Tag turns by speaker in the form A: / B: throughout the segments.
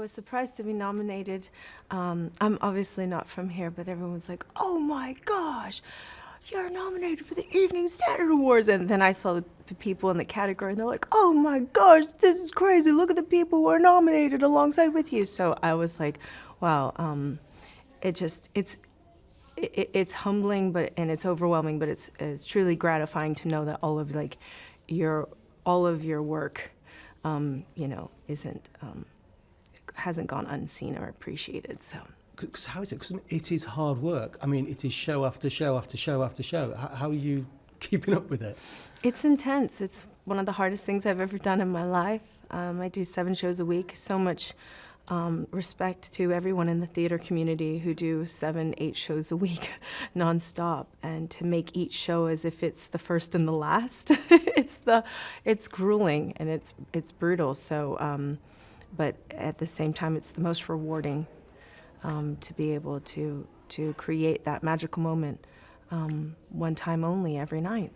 A: was surprised to be nominated. I'm obviously not from here, but everyone's like, oh my gosh, you're nominated for the Evening Standard Awards. And then I saw the people in the category, and they're like, oh my gosh, this is crazy. Look at the people who are nominated alongside with you. So I was like, wow, it's humbling, and it's overwhelming, but it's truly gratifying to know that all of your work, hasn't gone unseen or appreciated. So.
B: Because how is it? Because it is hard work. I mean, it is show after show after show after show. How are you keeping up with it?
A: It's intense. It's one of the hardest things I've ever done in my life. I do 7 shows a week. So much respect to everyone in the theater community who do 7, 8 shows a week nonstop, and to make each show as if it's the first and the last. It's grueling and it's brutal. So, but at the same time, it's the most rewarding. To be able to create that magical moment one time only every night.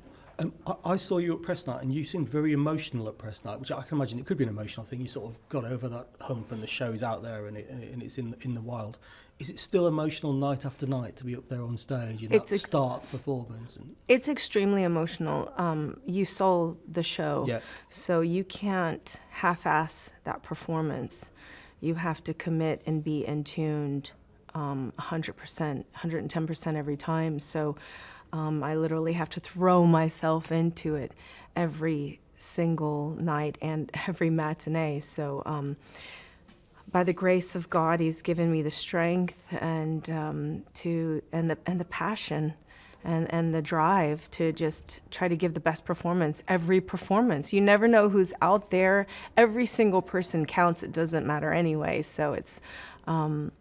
B: I saw you at press night, and you seemed very emotional at press night, which I can imagine it could be an emotional thing. You sort of got over that hump, and the show is out there, and it's in the wild. Is it still emotional night after night to be up there on stage in that stark performance?
A: It's extremely emotional. You saw the show,
B: yeah.
A: So you can't half-ass that performance. You have to commit and be in tuned 100%, 110% every time. So I literally have to throw myself into it every single night and every matinee. So by the grace of God, He's given me the strength and the passion and the drive to just try to give the best performance every performance. You never know who's out there. Every single person counts. It doesn't matter anyway. So it's, and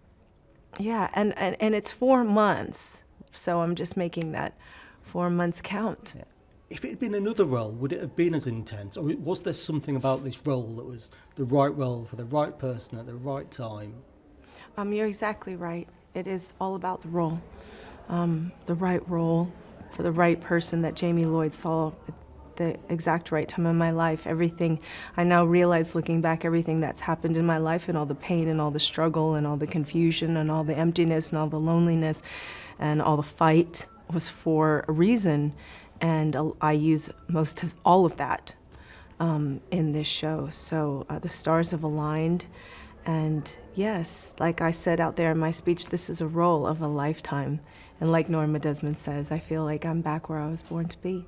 A: it's 4 months. So I'm just making that 4 months count.
B: Yeah. If it had been another role, would it have been as intense? Or was there something about this role that was the right role for the right person at the right time?
A: You're exactly right. It is all about the role. The right role for the right person that Jamie Lloyd saw at the exact right time in my life. Everything, I now realize looking back, everything that's happened in my life and all the pain and all the struggle and all the confusion and all the emptiness and all the loneliness and all the fight was for a reason. And I use most of all of that in this show. So the stars have aligned. And yes, like I said out there in my speech, this is a role of a lifetime. And like Norma Desmond says, I feel like I'm back where I was born to be.